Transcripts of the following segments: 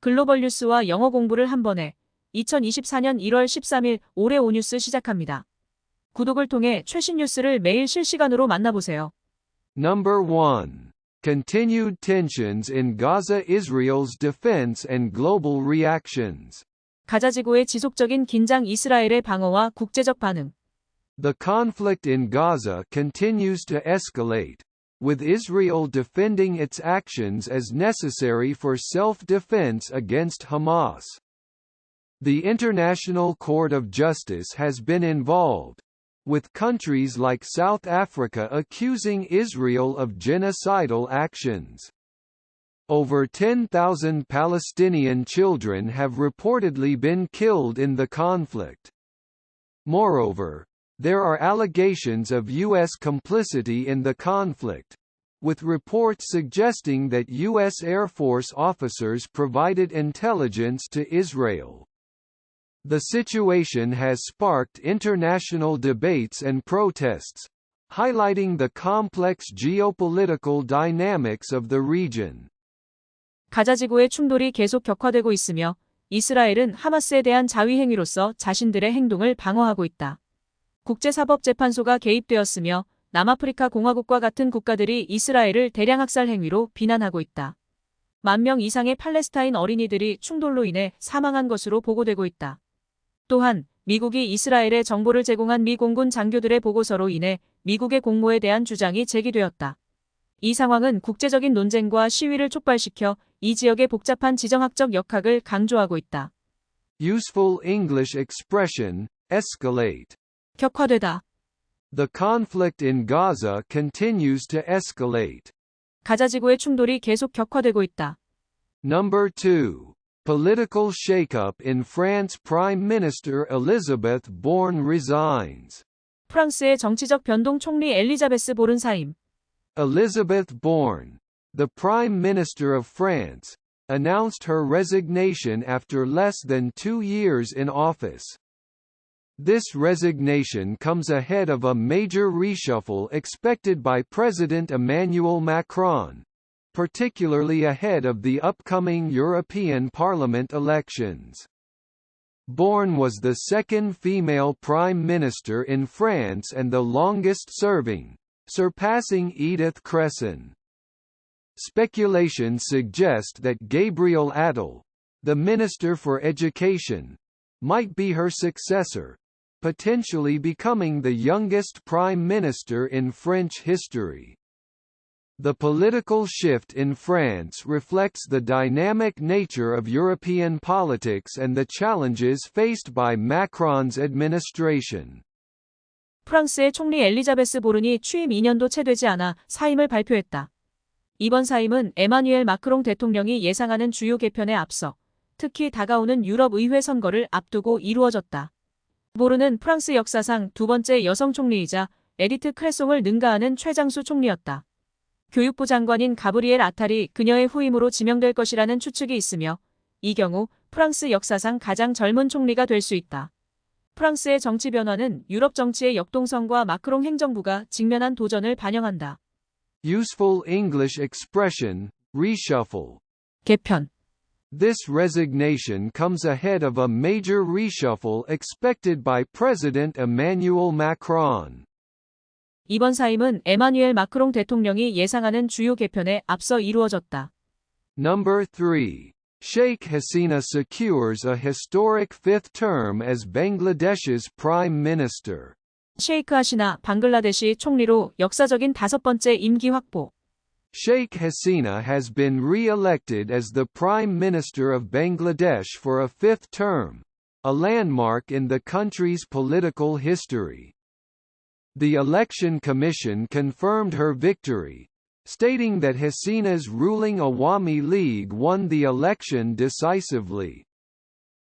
글로벌 뉴스와 영어 공부를 한 번에 2024년 1월 13일 올해 5뉴스 시작합니다. 구독을 통해 최신 뉴스를 매일 실시간으로 만나보세요. Number 1. Continued tensions in Gaza, Israel's defense and global reactions. 가자지구의 지속적인 긴장, 이스라엘의 방어와 국제적 반응. The conflict in Gaza continues to escalate, with Israel defending its actions as necessary for self-defense against Hamas. The International Court of Justice has been involved, with countries like South Africa accusing Israel of genocidal actions. Over 10,000 Palestinian children have reportedly been killed in the conflict. Moreover, there are allegations of U.S. complicity in the conflict, with reports suggesting that U.S. Air Force officers provided intelligence to Israel. The situation has sparked international debates and protests, highlighting the complex geopolitical dynamics of the region. 가자지구의 충돌이 계속 격화되고 있으며 이스라엘은 하마스에 대한 자위 행위로서 자신들의 행동을 방어하고 있다. 국제사법재판소가 개입되었으며 남아프리카 공화국과 같은 국가들이 이스라엘을 대량 학살 행위로 비난하고 있다. 10,000명 이상의 팔레스타인 어린이들이 충돌로 인해 사망한 것으로 보고되고 있다. 또한 미국이 이스라엘에 정보를 제공한 미 공군 장교들의 보고서로 인해 미국의 공모에 대한 주장이 제기되었다. 이 상황은 국제적인 논쟁과 시위를 촉발시켜 이 지역의 복잡한 지정학적 역학을 강조하고 있다. Useful English expression, escalate. 격화되다. The conflict in Gaza continues to escalate. 가자지구의 충돌이 계속 격화되고 있다. Number 2. Political shakeup in France. Prime Minister Elizabeth Borne resigns. 프랑스의 정치적 변동, 총리 엘리자베스 보른 사임. Elizabeth Borne, the Prime Minister of France, announced her resignation after less than 2 years in office. This resignation comes ahead of a major reshuffle expected by President Emmanuel Macron, particularly ahead of the upcoming European Parliament elections. Borne was the second female prime minister in France and the longest-serving, surpassing Edith Cresson. Speculation suggests that Gabriel Attal, the Minister for Education, might be her successor, potentially becoming the youngest prime minister in French history. The political shift in France reflects the dynamic nature of European politics and the challenges faced by Macron's administration. 프랑스의 총리 엘리자베스 보른이 취임 2년도 채 되지 않아 사임을 발표했다. 이번 사임은 에마뉘엘 마크롱 대통령이 예상하는 주요 개편에 앞서 특히 다가오는 유럽 의회 선거를 앞두고 이루어졌다. 보른은 프랑스 역사상 두 번째 여성 총리이자 에디트 크레송을 능가하는 최장수 총리였다. 교육부 장관인 가브리엘 아탈이 그녀의 후임으로 지명될 것이라는 추측이 있으며 이 경우 프랑스 역사상 가장 젊은 총리가 될 수 있다. 프랑스의 정치 변화는 유럽 정치의 역동성과 마크롱 행정부가 직면한 도전을 반영한다. Useful English expression, reshuffle. 개편. This resignation comes ahead of a major reshuffle expected by President Emmanuel Macron. 이번 사임은 에마뉘엘 마크롱 대통령이 예상하는 주요 개편에 앞서 이루어졌다. Number 3. Sheikh Hasina secures a historic fifth term as Bangladesh's prime minister. 셰이크 하시나 방글라데시 총리로 역사적인 5번째 임기 확보. Sheikh Hasina has been re-elected as the prime minister of Bangladesh for a fifth term, a landmark in the country's political history. The Election Commission confirmed her victory, stating that Hasina's ruling Awami League won the election decisively.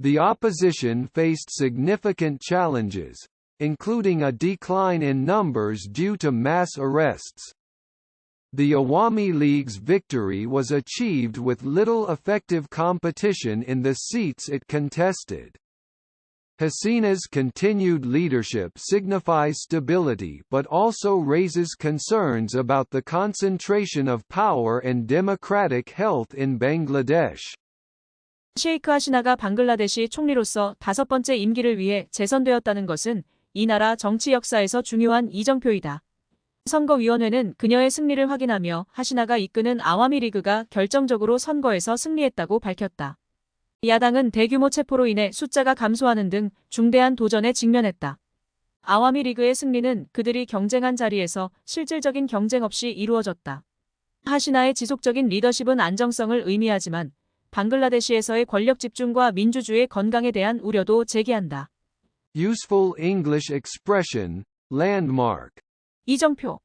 The opposition faced significant challenges, including a decline in numbers due to mass arrests. The Awami League's victory was achieved with little effective competition in the seats it contested. Hasina's continued leadership signifies stability but also raises concerns about the concentration of power and democratic health in Bangladesh. 셰이크 하시나가 방글라데시 총리로서 5번째 임기를 위해 재선되었다는 것은 이 나라 정치 역사에서 중요한 이정표이다. 선거위원회는 그녀의 승리를 확인하며 하시나가 이끄는 아와미 리그가 결정적으로 선거에서 승리했다고 밝혔다. 야당은 대규모 체포로 인해 숫자가 감소하는 등 중대한 도전에 직면했다. 아와미 리그의 승리는 그들이 경쟁한 자리에서 실질적인 경쟁 없이 이루어졌다. 하시나의 지속적인 리더십은 안정성을 의미하지만 방글라데시에서의 권력 집중과 민주주의의 건강에 대한 우려도 제기한다. Useful English expression, landmark. 이정표.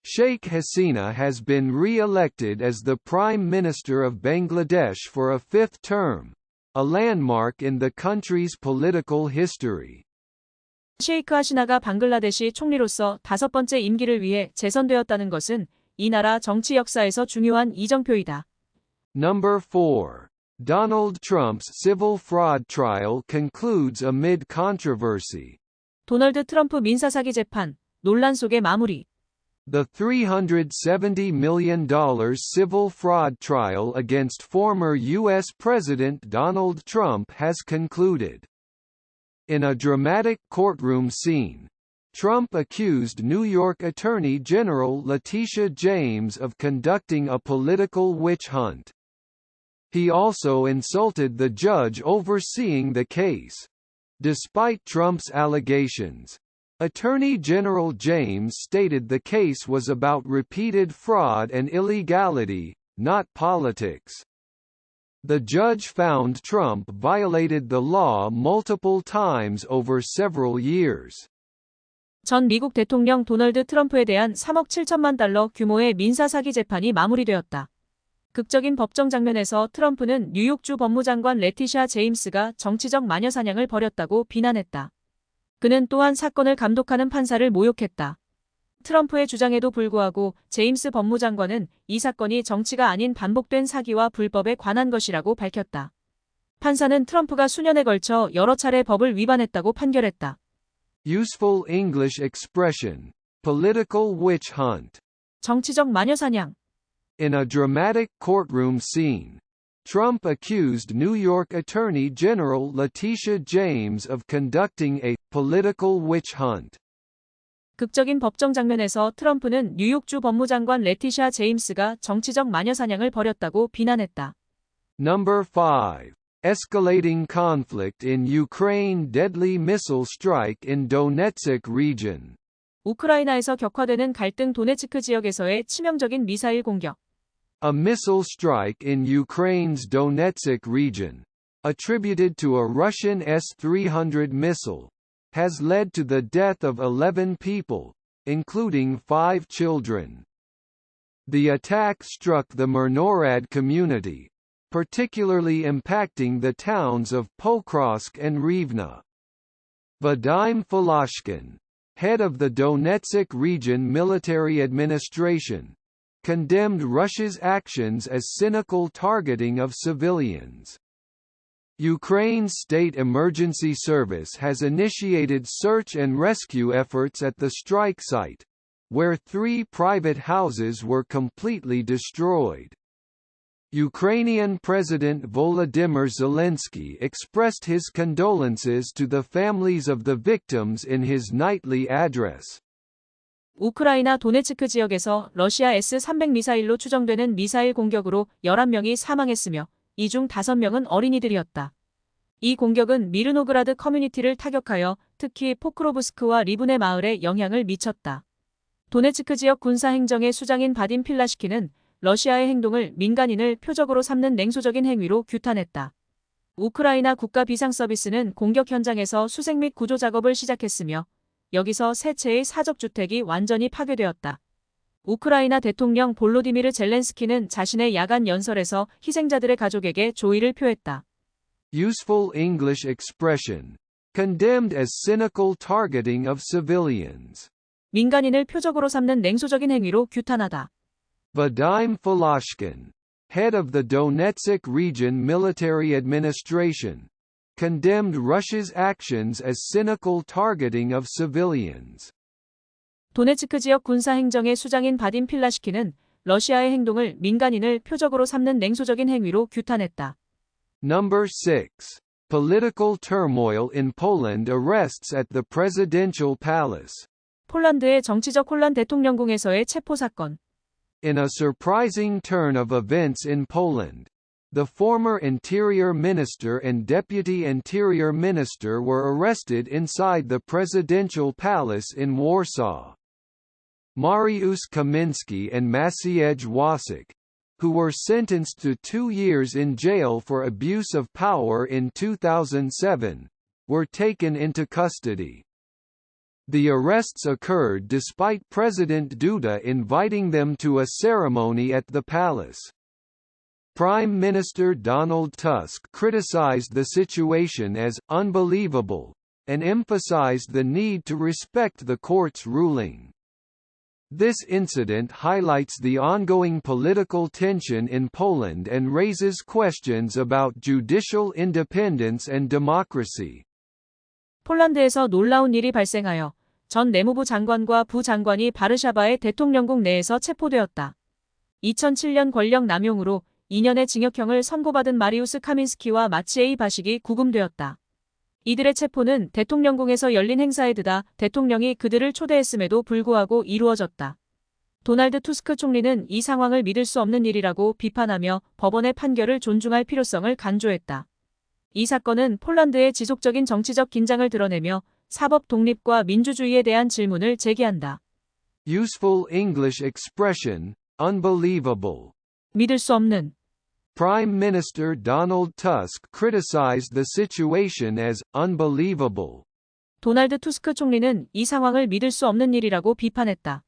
Sheikh Hasina has been re-elected as the Prime Minister of Bangladesh for a fifth term, a landmark in the country's political history. 셰이크 하시나가 방글라데시 총리로서 5번째 임기를 위해 재선되었다는 것은 이 나라 정치 역사에서 중요한 이정표이다. Number 4. Donald Trump's civil fraud trial concludes amid controversy. 도널드 트럼프 민사사기 재판, 논란 속의 마무리. The $370 million civil fraud trial against former U.S. President Donald Trump has concluded. In a dramatic courtroom scene, Trump accused New York Attorney General Letitia James of conducting a political witch hunt. He also insulted the judge overseeing the case. Despite Trump's allegations, Attorney General James stated the case was about repeated fraud and illegality, not politics. The judge found Trump violated the law multiple times over several years. 전 미국 대통령 도널드 트럼프에 대한 3억 7천만 달러 규모의 민사사기 재판이 마무리되었다. 극적인 법정 장면에서 트럼프는 뉴욕주 법무장관 레티샤 제임스가 정치적 마녀사냥을 벌였다고 비난했다. 그는 또한 사건을 감독하는 판사를 모욕했다. 트럼프의 주장에도 불구하고 제임스 법무장관은 이 사건이 정치가 아닌 반복된 사기와 불법에 관한 것이라고 밝혔다. 판사는 트럼프가 수년에 걸쳐 여러 차례 법을 위반했다고 판결했다. Useful English expression, political witch hunt. 정치적 마녀사냥. In a dramatic courtroom scene, Trump accused New York Attorney General Letitia James of conducting a political witch hunt. 극적인 법정 장면에서 트럼프는 뉴욕주 법무장관 레티샤 제임스가 정치적 마녀사냥을 벌였다고 비난했다. Number 5. Escalating conflict in Ukraine, deadly missile strike in Done츠크 region. 우크라이나에서 격화되는 갈등 도네츠크 지역에서의 치명적인 미사일 공격. A missile strike in Ukraine's Donetsk region, attributed to a Russian S-300 missile, has led to the death of 11 people, including 5 children. The attack struck the Murnorad community, particularly impacting the towns of Pokrovsk and Rivne. Vadim Falashkin, head of the Donetsk region military administration, condemned Russia's actions as cynical targeting of civilians. Ukraine's state emergency service has initiated search and rescue efforts at the strike site, where 3 private houses were completely destroyed. Ukrainian President Volodymyr Zelensky expressed his condolences to the families of the victims in his nightly address. 우크라이나 도네츠크 지역에서 러시아 S-300 미사일로 추정되는 미사일 공격으로 11명이 사망했으며 이 중 5명은 어린이들이었다. 이 공격은 미르노그라드 커뮤니티를 타격하여 특히 포크로브스크와 리브네 마을에 영향을 미쳤다. 도네츠크 지역 군사행정의 수장인 바딘 필라시키는 러시아의 행동을 민간인을 표적으로 삼는 냉소적인 행위로 규탄했다. 우크라이나 국가비상서비스는 공격 현장에서 수색 및 구조 작업을 시작했으며 여기서 3채의 사적주택이 완전히 파괴되었다. 우크라이나 대통령 볼로디미르 젤렌스키는 자신의 야간 연설에서 희생자들의 가족에게 조의를 표했다. Useful English expression, condemned as cynical targeting of civilians. 민간인을 표적으로 삼는 냉소적인 행위로 규탄하다. Vadim Falashkin, head of the Donetsk region military administration, condemned Russia's actions as cynical targeting of civilians. 도네츠크 지역 군사행정의 수장인 바딘 필라시키는 러시아의 행동을 민간인을 표적으로 삼는 냉소적인 행위로 규탄했다. Number 6. Political turmoil in Poland arrests at the presidential palace. 폴란드의 정치적 혼란 대통령궁에서의 체포 사건. In a surprising turn of events in Poland, the former Interior Minister and Deputy Interior Minister were arrested inside the presidential palace in Warsaw. Mariusz Kaminski and Maciej Łosik, who were sentenced to 2 years in jail for abuse of power in 2007, were taken into custody. The arrests occurred despite President Duda inviting them to a ceremony at the palace. Prime Minister Donald Tusk criticized the situation as unbelievable, and emphasized the need to respect the court's ruling. This incident highlights the ongoing political tension in Poland and raises questions about judicial independence and democracy. 폴란드에서 놀라운 일이 발생하여 전 내무부 장관과 부장관이 바르샤바의 대통령궁 내에서 체포되었다. 2007년 권력 남용으로 2년의 징역형을 선고받은 마리우스 카민스키와 마치에이 바식이 구금되었다. 이들의 체포는 대통령궁에서 열린 행사에 드다 대통령이 그들을 초대했음에도 불구하고 이루어졌다. 도널드 투스크 총리는 이 상황을 믿을 수 없는 일이라고 비판하며 법원의 판결을 존중할 필요성을 강조했다. 이 사건은 폴란드의 지속적인 정치적 긴장을 드러내며 사법 독립과 민주주의에 대한 질문을 제기한다. Useful English expression, unbelievable. 믿을 수 없는. Prime Minister Donald Tusk criticized the situation as unbelievable. 도널드 투스크 총리는 이 상황을 믿을 수 없는 일이라고 비판했다.